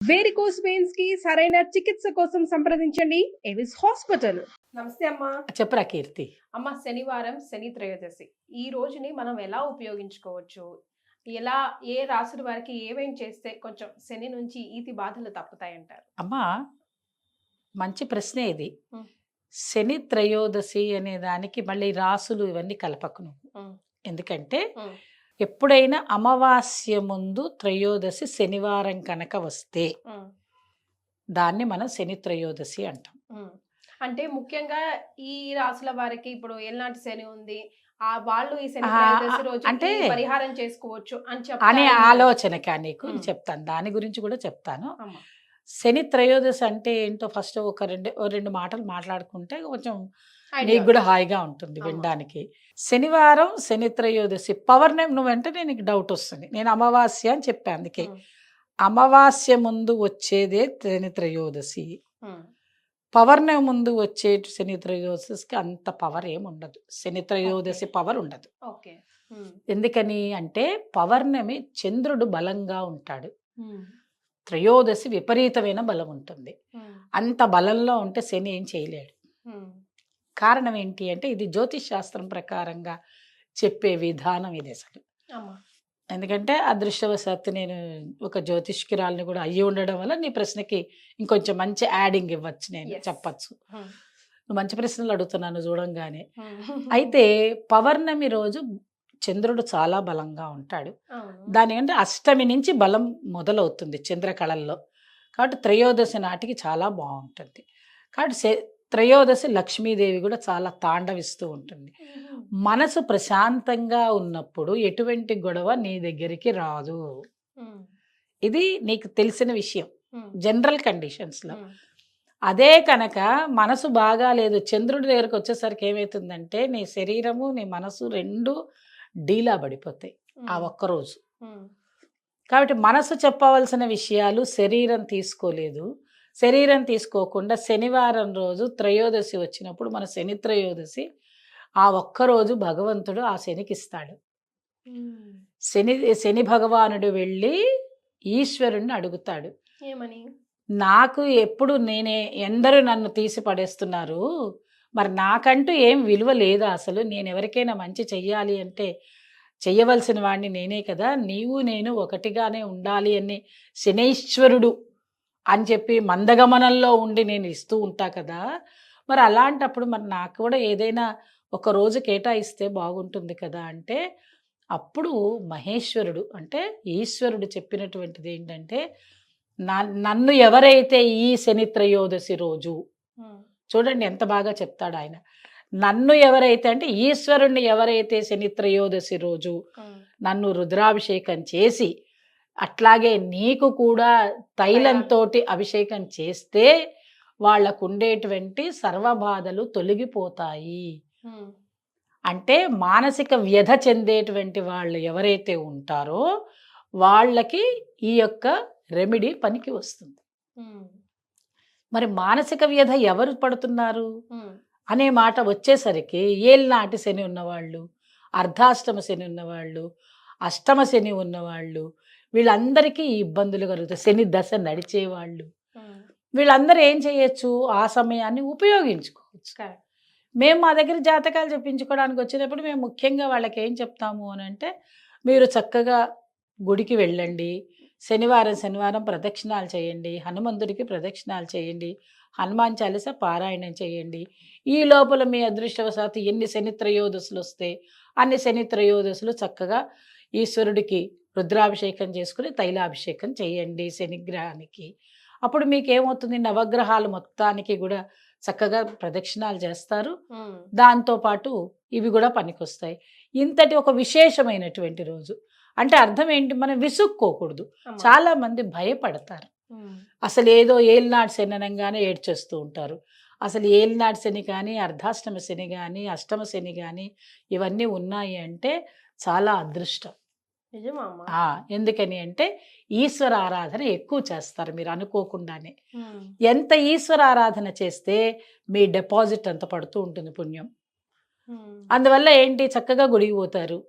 Varicose veins కి సరైన చికిత్స కోసం సంప్రదించండి ఎవిస్ హాస్పిటల్. నమస్తే అమ్మా. చెప్పరా కీర్తి. అమ్మ, శనివారం శని త్రయోదశి. ఈ రోజుని మనం ఎలా ఉపయోగించుకోవచ్చు? ఎలా ఏ రాసుల వారికి ఏమేం చేస్తే కొంచెం శని నుంచి ఈతి బాధలు తప్పుతాయంటారు? అమ్మా, మంచి ప్రశ్నే ఇది. ఉం. శని త్రయోదశి అనే దానికి మళ్ళీ రాసులు ఇవన్నీ కలపకు నువ్వు. ఉం. ఎందుకంటే ఉం. ఎప్పుడైనా అమావాస్య ముందు త్రయోదశి శనివారం కనుక వస్తే ఉం. దాన్ని మనం శని త్రయోదశి అంటాం. ఉం. అంటే ముఖ్యంగా ఈ రాసుల వారికి ఇప్పుడు ఏలినాటి శని ఉంది, ఆ వాళ్ళు ఈ శని త్రయోదశి రోజు అంటే ఈ పరిహారం చేసుకోవచ్చు అని అనే చెప్తారు. ఆలోచనకా నీకు ఉం. చెప్తాను, దాని గురించి కూడా చెప్తాను. అమ్మ. శని త్రయోదశి అంటే ఏంటో ఫస్ట్ ఒక రెండు మాటలు మాట్లాడుకుంటే కొంచెం ఐడియా నీకు కూడా వస్తుంది. హాయిగా ఉంటుంది అమ్మ. వినడానికి. శనివారం శని త్రయోదశి పవర్ నేమ్ నువ్వంటే నీకు డౌట్ వస్తుంది. నేను అమావాస్య అని చెప్పాను, అందుకే ఉం. అమావాస్య ముందు వచ్చేదే శని త్రయోదశి. ఉం. పవర్ణమి ముందు వచ్చే శని త్రయోదశికి అంత పవర్ ఏమి ఉండదు. శని త్రయోదశి పవర్ ఉండదు. ఓకే. ఉం. ఎందుకని అంటే పౌర్ణమి చంద్రుడు బలంగా ఉంటాడు, ఉం. త్రయోదశి విపరీతమైన బలం ఉంటుంది. ఉం. అంత బలంలో ఉంటే శని ఏం చేయలేడు. ఉం. కారణం ఏంటి అంటే ఇది జ్యోతిష్ శాస్త్రం ప్రకారంగా చెప్పే విధానం ఇది అసలు. అమ్మా. ఎందుకంటే అదృష్టవశాత్తు నేను ఒక జ్యోతిష్కురాలని కూడా అయ్యి ఉండడం వల్ల నీ ప్రశ్నకి ఇంకొంచెం మంచి యాడింగ్ ఇవ్వచ్చు, నేను Yes. చెప్పచ్చు. ఉం. నువ్వు మంచి ప్రశ్నలు అడుగుతున్నాను చూడంగానే. ఉం. అయితే పౌర్ణమి రోజు చంద్రుడు చాలా బలంగా ఉంటాడు. అవును. దానికంటే అష్టమి నుంచి బలం మొదలవుతుంది చంద్రకళల్లో. కాబట్టి త్రయోదశి నాటికి చాలా బాగుంటుంది. కాబట్టి త్రయోదశి లక్ష్మీదేవి కూడా చాలా తాండవిస్తూ ఉంటుంది. ఉం. మనసు ప్రశాంతంగా ఉన్నప్పుడు ఎటువంటి గొడవ నీ దగ్గరికి రాదు. ఉం. ఇది నీకు తెలిసిన విషయం ఉం. జనరల్ కండిషన్స్లో. ఉం. అదే కనుక మనసు బాగా లేదు, చంద్రుడి దగ్గరకు వచ్చేసరికి ఏమవుతుందంటే నీ శరీరము నీ మనసు రెండు డీలా పడిపోతాయి ఆ ఉం. ఒక్కరోజు. ఉం. కాబట్టి మనసు చెప్పవలసిన విషయాలు శరీరం తీసుకోలేదు. శరీరం తీసుకోకుండా శనివారం రోజు త్రయోదశి వచ్చినప్పుడు మన శని త్రయోదశి ఆ ఒక్కరోజు భగవంతుడు ఆ శనికి ఇస్తాడు. ఉం. శని భగవానుడు వెళ్ళి ఈశ్వరుణ్ణి అడుగుతాడు, ఏమని? నాకు ఎప్పుడు ఎందరూ నన్ను తీసి పడేస్తున్నారు, మరి నాకంటూ ఏం విలువ లేదా అసలు? నేను ఎవరికైనా మంచి చెయ్యాలి అంటే చెయ్యవలసిన వాడిని నేనే కదా, నీవు నేను ఒకటిగానే ఉండాలి అని శనైశ్వరుడు అని చెప్పి మందగమనంలో ఉండి నేను ఇస్తూ ఉంటా కదా, మరి అలాంటప్పుడు మరి నాకు కూడా ఏదైనా ఒక రోజు కేటాయిస్తే బాగుంటుంది కదా అంటే అప్పుడు మహేశ్వరుడు అంటే ఈశ్వరుడు చెప్పినటువంటిది ఏంటంటే నన్ను ఎవరైతే ఈ శని త్రయోదశి రోజు, ఉం. చూడండి ఎంత బాగా చెప్తాడు ఆయన, నన్ను ఎవరైతే అంటే ఈశ్వరుణ్ణి ఎవరైతే శని త్రయోదశి రోజు ఉం. నన్ను రుద్రాభిషేకం చేసి అట్లాగే నీకు కూడా తైలంతో అభిషేకం చేస్తే వాళ్ళకు ఉండేటువంటి సర్వబాధలు తొలగిపోతాయి. ఉం. అంటే మానసిక వ్యధ చెందేటువంటి వాళ్ళు ఎవరైతే ఉంటారో వాళ్ళకి ఈ యొక్క రెమెడీ పనికి వస్తుంది. ఉం. మరి మానసిక వ్యధ ఎవరు పడుతున్నారు ఉం. అనే మాట వచ్చేసరికి ఏళ్ళనాటి శని ఉన్నవాళ్ళు, అర్ధాష్టమ శని ఉన్నవాళ్ళు, అష్టమ శని ఉన్నవాళ్ళు, వీళ్ళందరికీ ఈ ఇబ్బందులు కలుగుతాయి. శని దశ నడిచేవాళ్ళు ఉం. వీళ్ళందరూ ఏం చేయొచ్చు, ఆ సమయాన్ని ఉపయోగించుకోవచ్చు. కరెక్ట్. మేము మా దగ్గర జాతకాలు చెప్పించుకోవడానికి వచ్చినప్పుడు మేము ముఖ్యంగా వాళ్ళకి ఏం చెప్తాము అని అంటే, మీరు చక్కగా గుడికి వెళ్ళండి, శనివారం ప్రదక్షిణాలు చేయండి, హనుమంతుడికి ప్రదక్షిణాలు చేయండి, హనుమాన్ చాలీస పారాయణం చేయండి. ఈ లోపల మీ అదృష్టవశాత్తు ఎన్ని శని త్రయోదశులు వస్తే అన్ని శని త్రయోదశులు చక్కగా ఈశ్వరుడికి రుద్రాభిషేకం చేసుకుని తైలాభిషేకం చేయండి శనిగ్రహానికి. అప్పుడు మీకు ఏమవుతుంది, నవగ్రహాలు మొత్తానికి కూడా చక్కగా ప్రదక్షిణాలు చేస్తారు. ఉం. దాంతోపాటు ఇవి కూడా పనికొస్తాయి. ఇంతటి ఒక విశేషమైనటువంటి రోజు అంటే అర్థం ఏంటి, మనం విసుక్కోకూడదు. అమ్మా. చాలా మంది భయపడతారు, ఉం. అసలు ఏదో ఏలినాటి శని అనగానే ఏడ్చేస్తూ ఉంటారు. అసలు ఏలినాటి శని కానీ అర్ధాష్టమ శని కానీ అష్టమ శని కానీ ఇవన్నీ ఉన్నాయి అంటే చాలా అదృష్టం. నిజమా అమ్మా? ఎందుకని అంటే ఈశ్వర ఆరాధన ఎక్కువ చేస్తారు మీరు అనుకోకుండానే. ఉం. ఎంత ఈశ్వర ఆరాధన చేస్తే మీ డిపాజిట్ అంత పడుతూ ఉంటుంది పుణ్యం. ఉం. అందువల్ల ఏంటి, చక్కగా గుడికి పోతారు,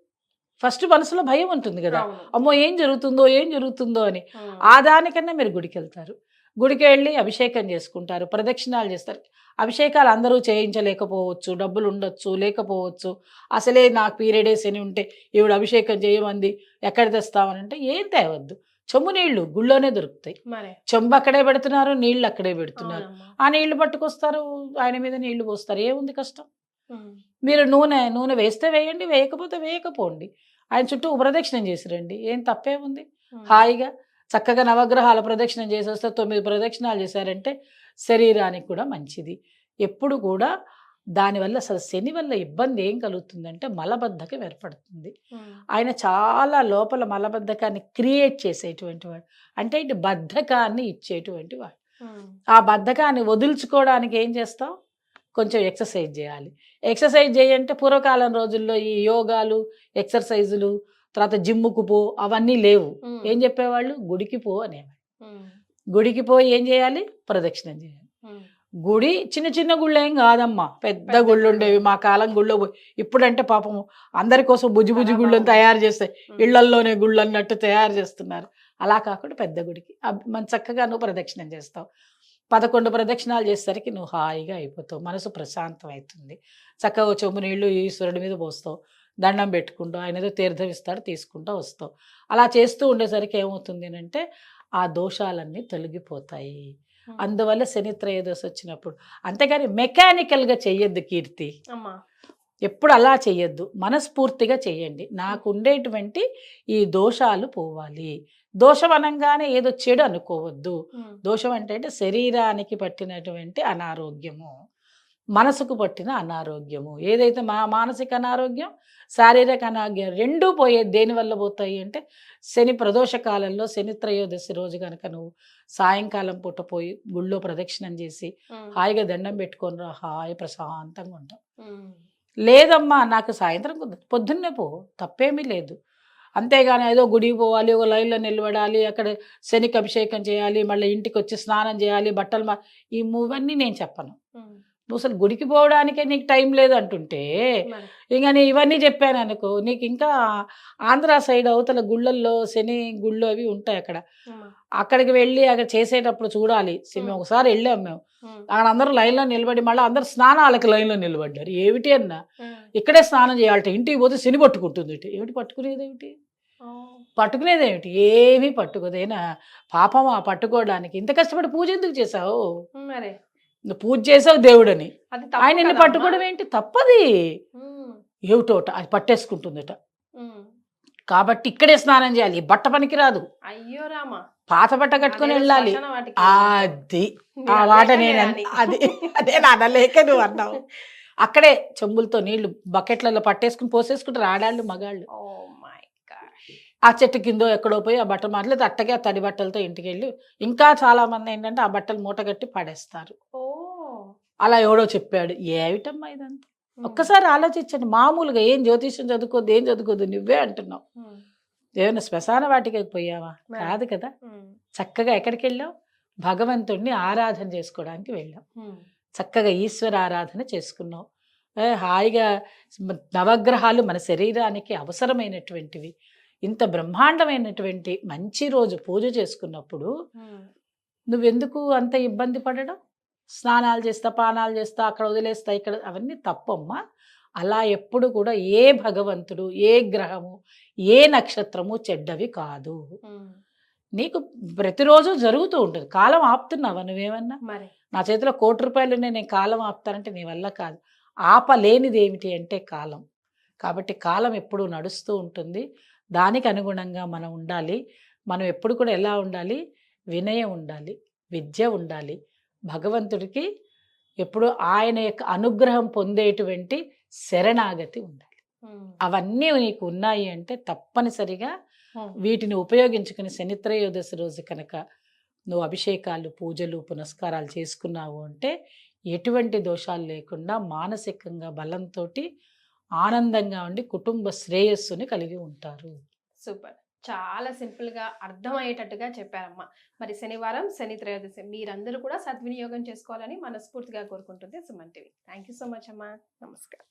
ఫస్ట్ మనసులో భయం ఉంటుంది కదా, అవును. అమ్మో ఏం జరుగుతుందో ఏం జరుగుతుందో అని. ఉమ్. ఆ దానికన్నా మీరు గుడికి వెళ్తారు, గుడికి వెళ్ళి అభిషేకం చేసుకుంటారు, ప్రదక్షిణాలు చేస్తారు. అభిషేకాలు అందరూ చేయించలేకపోవచ్చు, డబ్బులు ఉండొచ్చు లేకపోవచ్చు. అసలే నాకు పీరియడేస్ అని ఉంటే ఈవిడ అభిషేకం చేయమంది, ఎక్కడ తెస్తామని అంటే ఏం తేవద్దు. చెంబు నీళ్లు గుళ్ళోనే దొరుకుతాయి. మరి చెంబు అక్కడే పెడుతున్నారు, నీళ్లు అక్కడే పెడుతున్నారు. అవునమ్మా. ఆ నీళ్లు పట్టుకొస్తారు, ఆయన మీద నీళ్లు పోస్తారు, ఏముంది కష్టం. ఉమ్. మీరు నూనె వేస్తే వేయండి, వేయకపోతే వేయకపోండి. ఆయన చుట్టూ ప్రదక్షిణం చేసి రండి, ఏం తప్పే ఉంది. ఉమ్. హాయిగా చక్కగా నవగ్రహాల ప్రదక్షిణం చేసి వస్తే 9 ప్రదక్షిణాలు చేశారంటే శరీరానికి కూడా మంచిది. ఎప్పుడు కూడా దానివల్ల అసలు శని వల్ల ఇబ్బంది ఏం కలుగుతుందంటే మలబద్ధకం ఏర్పడుతుంది. ఉమ్. ఆయన చాలా లోపల మలబద్ధకాన్ని క్రియేట్ చేసేటువంటి వాడు, అంటే ఇటు బద్ధకాన్ని ఇచ్చేటువంటి వాడు. ఉమ్. ఆ బద్ధకాన్ని వదులుచుకోవడానికి ఏం చేస్తాం, కొంచెం ఎక్సర్సైజ్ చేయాలి. ఎక్సర్సైజ్ చేయంటే పూర్వకాలం రోజుల్లో ఈ యోగాలు, ఎక్సర్సైజులు, తర్వాత జిమ్ముకు పో అవన్నీ లేవు. ఉమ్. ఏం చెప్పేవాళ్ళు, గుడికి పో అనేవాళ్ళు. ఉమ్. గుడికి పోయి ఏం చేయాలి, ప్రదక్షిణం చేయాలి. ఉమ్. గుడి చిన్న చిన్న గుళ్ళు ఏం కాదమ్మా, పెద్ద పెద్ద గుళ్ళు గుళ్ళు. ఉండేవి మా కాలం. గుళ్ళో పోయి ఇప్పుడంటే పాపం అందరి కోసం బుజ్జి బుజ్జి చాలా గుళ్ళని బాగుంది. తయారు చేస్తాయి, ఉమ్. ఇళ్లల్లోనే గుళ్ళు అన్నట్టు తయారు చేస్తున్నారు. అలా కాకుండా పెద్ద గుడికి మనం చక్కగా నువ్వు ప్రదక్షిణం చేస్తావు. 11 ప్రదక్షిణాలు చేసేసరికి నువ్వు హాయిగా అయిపోతావు, మనసు ప్రశాంతం అవుతుంది. చక్కగా చెంబు నీళ్లు ఈశ్వరుడి మీద పోస్తావు, దండం పెట్టుకుంటూ ఆయన ఏదో తీర్థం ఇస్తాడు తీసుకుంటూ వస్తావు. అలా చేస్తూ ఉండేసరికి ఏమవుతుంది అంటే ఆ దోషాలన్నీ తొలగిపోతాయి. ఉమ్. అందువల్ల శని త్రయోదశి వచ్చినప్పుడు, అంతేగాని మెకానికల్గా చెయ్యొద్దు కీర్తి, అమ్మా. ఎప్పుడు అలా చెయ్యొద్దు, మనస్ఫూర్తిగా చెయ్యండి. నాకు ఉండేటువంటి ఈ దోషాలు పోవాలి. దోషం అనగానే ఏదో చెడు అనుకోవద్దు. ఉమ్. దోషం అంటే శరీరానికి పట్టినటువంటి అనారోగ్యము, మనసుకు పట్టిన అనారోగ్యము, ఏదైతే మానసిక అనారోగ్యం, శారీరక అనారోగ్యం రెండూ పోయేది దేనివల్ల పోతాయి అంటే శని ప్రదోష కాలంలో, శని త్రయోదశి రోజు కనుక నువ్వు సాయంకాలం పూట పోయి గుళ్ళో ప్రదక్షిణం చేసి ఉమ్. హాయిగా దండం పెట్టుకొని రా, హాయి ప్రశాంతంగా ఉంటావు. ఉమ్. లేదమ్మా నాకు సాయంత్రం పొద్దున్నే పో, తప్పేమీ లేదు. అంతేగాని ఏదో గుడికి పోవాలి, ఒక లైన్లో నిలబడాలి, అక్కడ శనికి అభిషేకం చేయాలి, మళ్ళీ ఇంటికి వచ్చి స్నానం చేయాలి, బట్టలు ఈ మూవన్నీ నేను చెప్పను. ఉమ్. నువ్వు అసలు గుడికి పోవడానికే నీకు టైం లేదు అంటుంటే మరి ఇంకా నేను ఇవన్నీ చెప్పాను అనుకో, నీకు ఇంకా ఆంధ్ర సైడ్ అవతల గుళ్ళల్లో శని గుళ్ళు అవి ఉంటాయి. అమ్మా. అక్కడికి వెళ్ళి అక్కడ చేసేటప్పుడు చూడాలి. మేము ఒకసారి వెళ్ళాం, మేము ఉమ్. అక్కడ అందరూ లైన్లో నిలబడి మళ్ళీ అందరు స్నానాలకి లైన్లో నిలబడ్డారు. ఏమిటి అన్నా, ఉమ్. ఇక్కడే స్నానం చేయాలట, ఇంటికి పోతే శని పట్టుకుంటుంది. ఏమిటి పట్టుకునేది, ఏమిటి ఓ. పట్టుకునేది, ఏమిటి ఏమీ పట్టుకోదేనా పాపమా పట్టుకోవడానికి. ఇంత కష్టపడి పూజ ఎందుకు చేసావు, మరి నువ్వు పూజ చేసావు దేవుడని, అది తప్పు ఆయన నిన్ను కదమ్మా. పట్టుకోవడం ఏంటి, తప్పది. ఉమ్. ఏమిటోట అది పట్టేసుకుంటుందట. ఉమ్. కాబట్టి ఇక్కడే స్నానం చేయాలి, ఈ బట్ట పనికి రాదు, అయ్యో రామా. పాత బట్ట కట్టుకొని అదేదో వెళ్ళాలి. శ్మశాన వాటికి అది మీరు ఆ అనలేక మాట నేను నేను అని. అది అదే అనలేక నువ్వు అన్నావు. అక్కడే చెంబులతో నీళ్లు బకెట్లలో పట్టేసుకుని పోసేసుకుంటారు ఆడాళ్ళు మగాళ్ళు. Oh my god. ఆ చెట్టు కిందో ఎక్కడో పోయి ఆ బట్ట మాటలేదు అట్టగే ఆ తడి బట్టలతో ఇంటికి వెళ్ళి, ఇంకా చాలా మంది ఏంటంటే ఆ బట్టలు మూట కట్టి పడేస్తారు. ఓ. అలా ఎవడో చెప్పాడు, ఏమిటమ్మా ఇదంతా. ఉమ్. ఒక్కసారి ఆలోచించండి, మామూలుగా ఏం జ్యోతిష్యం చదువుకోద్దు, ఏం చదువుకోద్దు, నువ్వే అంటున్నావు. ఉమ్. ఏమైనా శ్మశాన వాటికి పోయావా, మరి. కాదు కదా. ఉమ్. చక్కగా ఎక్కడికి వెళ్ళావు, భగవంతుడిని ఆరాధన చేసుకోవడానికి వెళ్ళాం, ఉమ్. చక్కగా ఈశ్వర ఆరాధన చేసుకున్నావు. హాయిగా నవగ్రహాలు మన శరీరానికి అవసరమైనటువంటివి. ఇంత బ్రహ్మాండమైనటువంటి మంచి రోజు పూజ చేసుకున్నప్పుడు ఉమ్. నువ్వెందుకు అంత ఇబ్బంది పడడం, స్నానాలు చేస్తా పానాలు చేస్తా అక్కడ వదిలేస్తా ఇక్కడ, అవన్నీ తప్పమ్మా. అలా ఎప్పుడు కూడా ఏ భగవంతుడు, ఏ గ్రహము, ఏ నక్షత్రము చెడ్డవి కాదు. ఉమ్. నీకు ప్రతిరోజు జరుగుతూ ఉంటుంది. కాలం ఆపుతున్నావా నువ్వేమన్నా, మరి నా చేతిలో ₹1,00,00,000 ఉన్నాయి నేను కాలం ఆపుతానంటే నీ వల్ల కాదు. ఆపలేనిది ఏమిటి అంటే కాలం. కాబట్టి కాలం ఎప్పుడూ నడుస్తూ ఉంటుంది, దానికి అనుగుణంగా మనం ఉండాలి. మనం ఎప్పుడు కూడా ఎలా ఉండాలి, వినయం ఉండాలి, విద్య ఉండాలి, భగవంతుడికి ఎప్పుడు ఆయన యొక్క అనుగ్రహం పొందేటువంటి శరణాగతి ఉండాలి. ఉమ్. అవన్నీ నీకు ఉన్నాయి అంటే తప్పనిసరిగా ఉమ్. వీటిని ఉపయోగించుకుని శని త్రయోదశి రోజు కనుక నువ్వు అభిషేకాలు, పూజలు, పునస్కారాలు చేసుకున్నావు అంటే ఎటువంటి దోషాలు లేకుండా మానసికంగా బలంతో ఆనందంగా ఉండి కుటుంబ శ్రేయస్సుని కలిగి ఉంటారు. సూపర్. చాలా సింపుల్ గా అర్థమయ్యేటట్టుగా చెప్పారమ్మా. మరి శనివారం శని త్రయోదశి మీరందరూ కూడా సద్వినియోగం చేసుకోవాలని మనస్ఫూర్తిగా కోరుకుంటుంది Suman TV. Thank you so much అమ్మా. నమస్కారం.